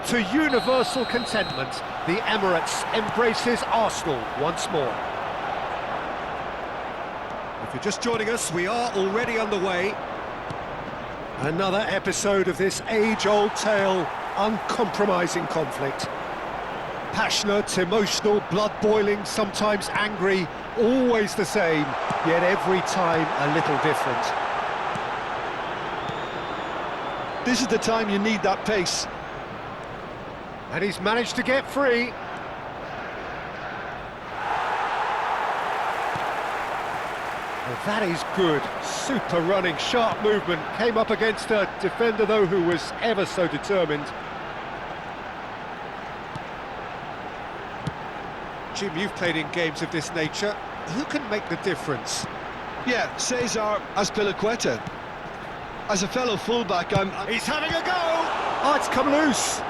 to universal contentment. The Emirates embraces Arsenal once more. If you're just joining us, we are already underway. Another episode of this age-old tale, uncompromising conflict. Passionate, emotional, blood-boiling, sometimes angry, always the same, yet every time a little different. This is the time you need that pace. And he's managed to get free. Well, that is good. Super running, sharp movement. Came up against a defender, though, who was ever so determined. Jim, you've played in games of this nature. Who can make the difference? Yeah, Cesar Azpilicueta. As a fellow fullback, He's having a go! Oh, it's come loose.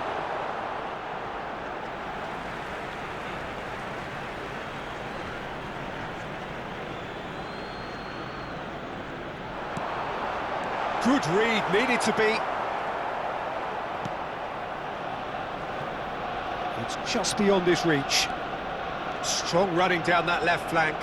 Good read, needed to be. It's just beyond his reach. Strong running down that left flank.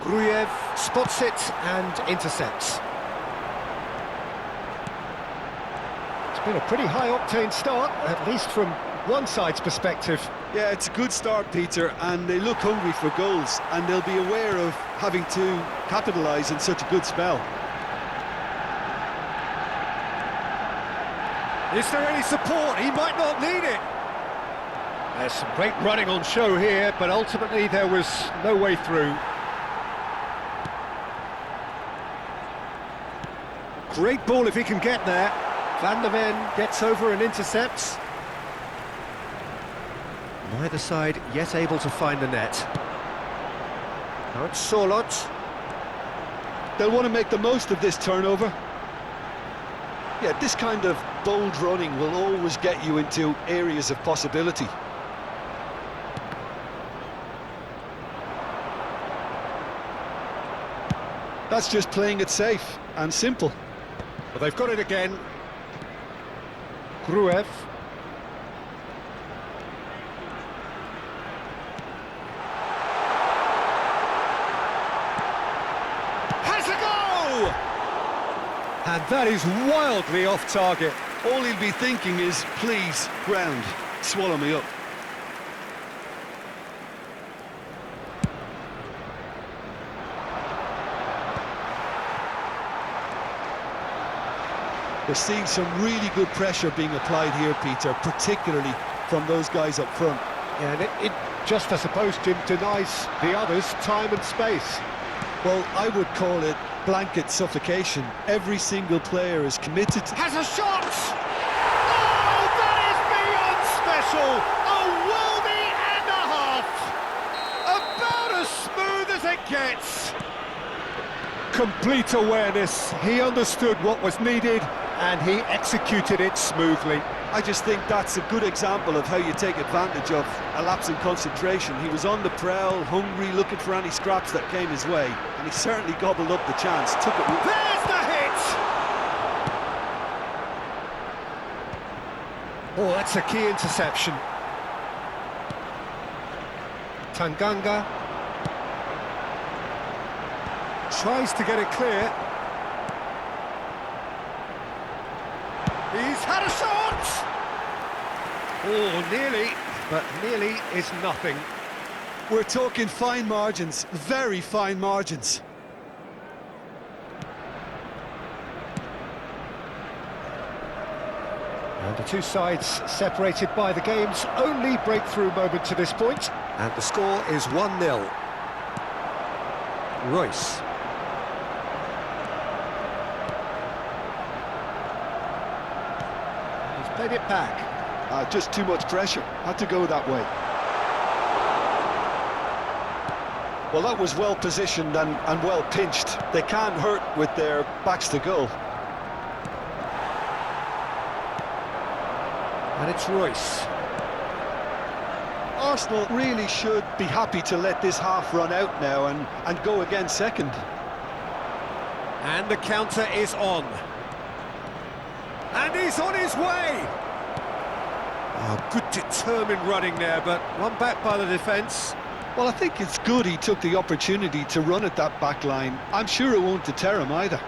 Gruev spots it and intercepts. It's been a pretty high-octane start, at least from one side's perspective. Yeah, it's a good start, Peter, and they look hungry for goals, and they'll be aware of having to capitalise in such a good spell. Is there any support? He might not need it. There's some great running on show here, but ultimately there was no way through. Great ball if he can get there. Van der Ven gets over and intercepts. Neither side yet able to find the net. Now it's Sorloth. They'll want to make the most of this turnover. Yeah, this kind of bold running will always get you into areas of possibility. That's just playing it safe and simple. Well, they've got it again. Gruev. Has a go! And that is wildly off target. All he'll be thinking is, please, ground, swallow me up. They're seeing some really good pressure being applied here, Peter, particularly from those guys up front. Yeah, and it just, I suppose, Jim, denies the others time and space. Well, I would call it blanket suffocation. Every single player is committed. Has a shot! Oh, that is beyond special! A worldie and a half! About as smooth as it gets! Complete awareness. He understood what was needed, and he executed it smoothly. I just think that's a good example of how you take advantage of a lapse in concentration. He was on the prowl, hungry, looking for any scraps that came his way, and he certainly gobbled up the chance, took it. There's the hit! Oh, that's a key interception. Tanganga tries to get it clear. He's had a shot! Oh, nearly, but nearly is nothing. We're talking fine margins, very fine margins. And the two sides separated by the game's only breakthrough moment to this point. And the score is 1-0. Royce. He's played it back. Just too much pressure, had to go that way. Well, that was well positioned and well pinched. They can't hurt with their backs to goal. And it's Royce. Oh, Arsenal really should be happy to let this half run out now and go again second. And the counter is on. And he's on his way! Oh, good determined running there, but one back by the defence. Well, I think it's good he took the opportunity to run at that back line. I'm sure it won't deter him either.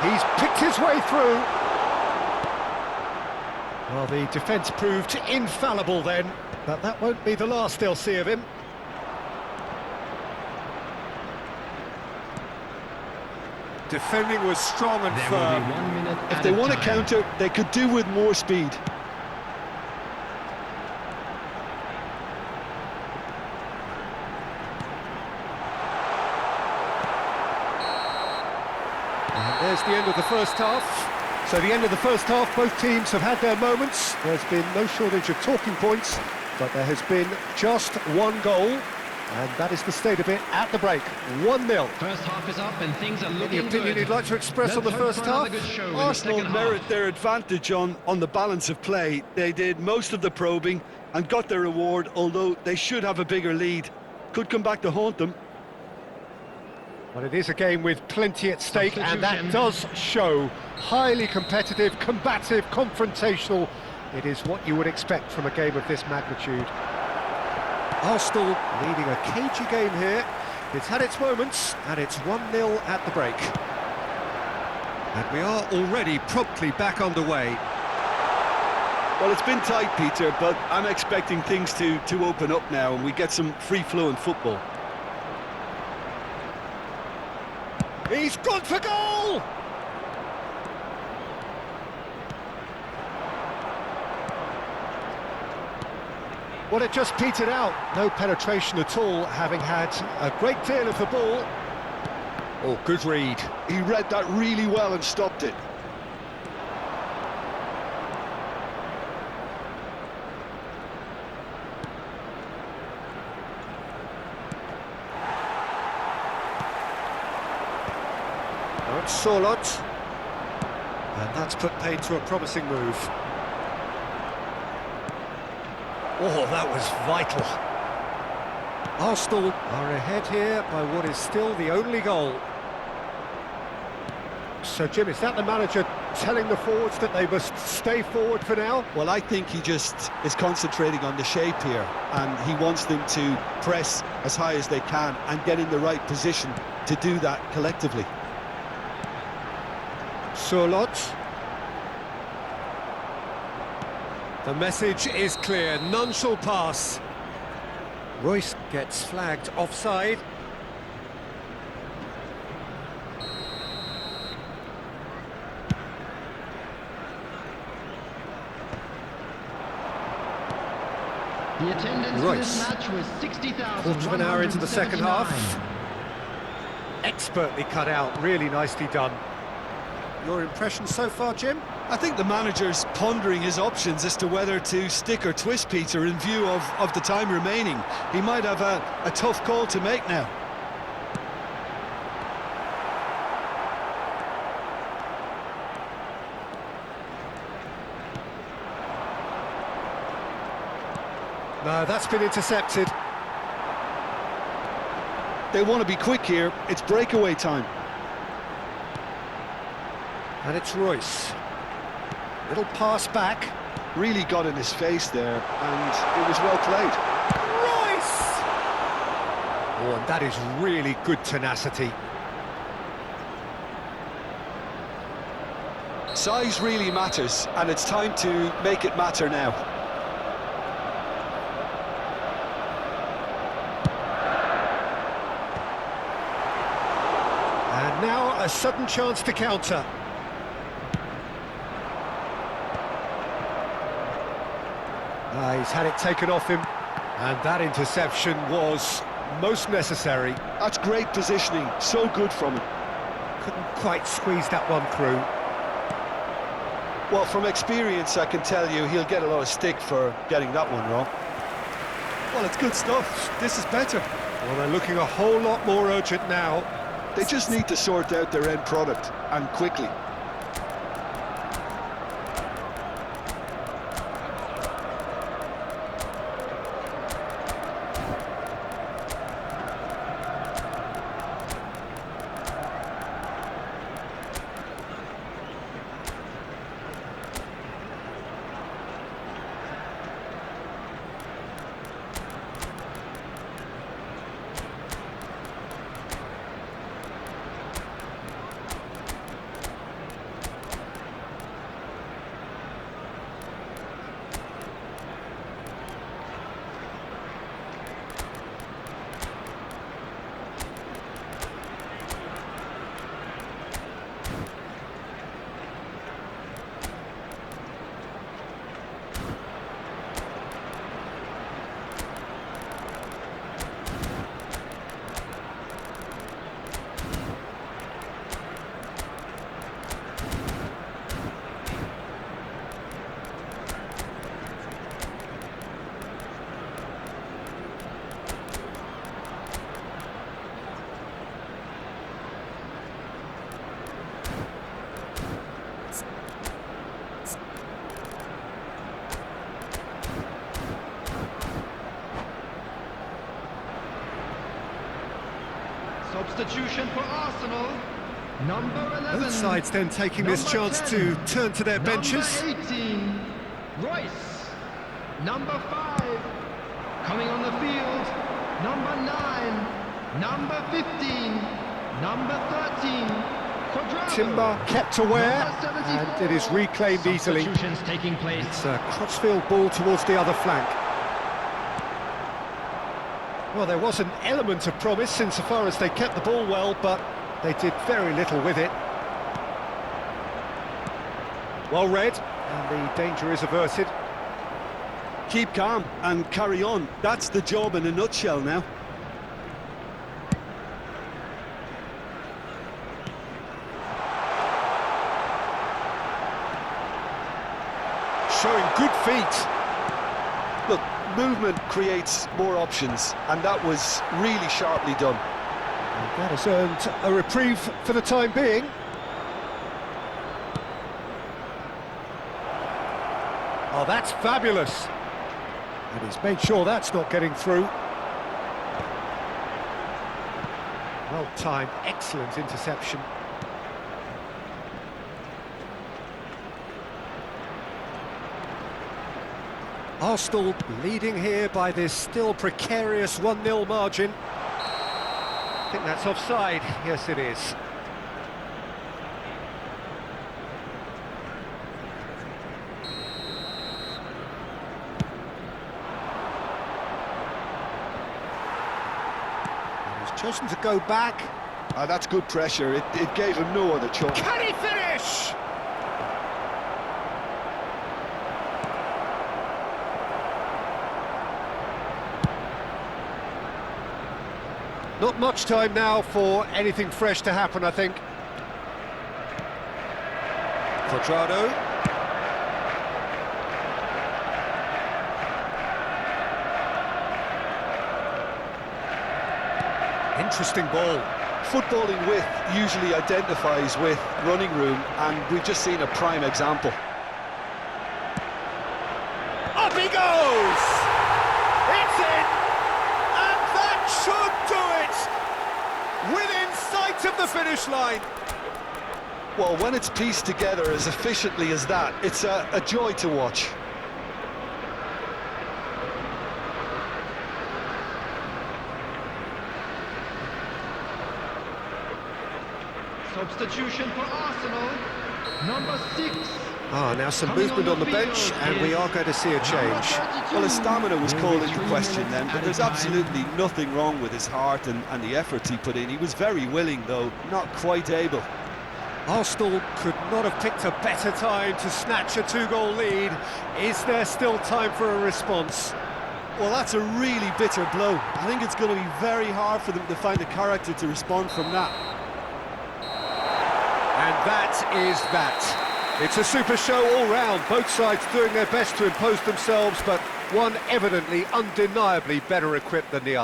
He's picked his way through. Well, the defence proved infallible then, but that won't be the last they'll see of him. Defending was strong and firm. If they want to counter, they could do with more speed. And there's the end of the first half. So the end of the first half, both teams have had their moments. There's been no shortage of talking points, but there has been just one goal, and that is the state of it at the break. 1-0. First half is up and things are looking Any opinion good. you'd like to express on the Let's hope first for another half? good show in the Arsenal second merit half. their advantage on the balance of play. They did most of the probing and got their reward, although they should have a bigger lead. Could come back to haunt them. Well, it is a game with plenty at stake, and that Substitution. does show. Highly competitive, combative, confrontational. It is what you would expect from a game of this magnitude. Arsenal leading a cagey game here. It's had its moments, and it's 1-0 at the break. And we are already promptly back underway. Well, it's been tight, Peter, but I'm expecting things to open up now and we get some free-flowing football. He's gone for goal! Well, it just petered out. No penetration at all, having had a great deal of the ball. Oh, good read. He read that really well and stopped it. Now it's Sorlot. And that's put paid to a promising move. Oh, that was vital. Arsenal are ahead here by what is still the only goal. So, Jim, is that the manager telling the forwards that they must stay forward for now? Well, I think he just is concentrating on the shape here, and he wants them to press as high as they can and get in the right position to do that collectively. Sorlot. The message is clear, none shall pass. Royce gets flagged offside. The attendance for Royce. this match was 60,000. Quarter of an hour into the second half. Expertly cut out, really nicely done. Your impression so far, Jim? I think the manager's pondering his options as to whether to stick or twist Peter in view of the time remaining. He might have a tough call to make now. No, that's been intercepted. They want to be quick here. It's breakaway time. And it's Royce. Little pass back. Really got in his face there, and it was well played. Royce! Oh, and that is really good tenacity. Size really matters, and it's time to make it matter now. And now a sudden chance to counter. He's had it taken off him, and that interception was most necessary. That's great positioning, so good from him. Couldn't quite squeeze that one through. Well, from experience, I can tell you he'll get a lot of stick for getting that one wrong. Well, it's good stuff. This is better. Well, they're looking a whole lot more urgent now. They just need to sort out their end product, and quickly. Substitution for Arsenal. Number 11. Both sides then taking this chance to turn to their benches. Number 18, Royce. Number 5, coming on the field. Number 9, number 15, number 13, Quadrado. Timber kept aware, Number and it is reclaimed easily. Substitutions taking place. It's a crossfield ball towards the other flank. Well, there was an element of promise insofar as they kept the ball well, but they did very little with it. Well read, and the danger is averted. Keep calm and carry on. That's the job in a nutshell now. Showing good feet. Look, movement creates more options, and that was really sharply done. And that has earned a reprieve for the time being. Oh, that's fabulous. And he's made sure that's not getting through. Well timed, excellent interception. Arsenal leading here by this still precarious 1-0 margin. I think that's offside. Yes, it is. And he's chosen to go back. That's good pressure. It gave him no other choice. Can he finish? Not much time now for anything fresh to happen, I think. Quadrado. Interesting ball. Footballing width usually identifies with running room, and we've just seen a prime example. Up he goes! It's in! And that should do it! Within sight of the finish line. Well, when it's pieced together as efficiently as that, it's a joy to watch. Substitution for Arsenal. Number 6. Now some Coming movement on the field bench, and we is are going to see a change. Well, his stamina was called into 3 question then, minutes but there's added time. absolutely nothing wrong with his heart and the efforts he put in. He was very willing, though, not quite able. Arsenal could not have picked a better time to snatch a 2-goal lead. Is there still time for a response? Well, that's a really bitter blow. I think it's going to be very hard for them to find a character to respond from that. And that is that. It's a super show all round, both sides doing their best to impose themselves, but one evidently, undeniably better equipped than the other.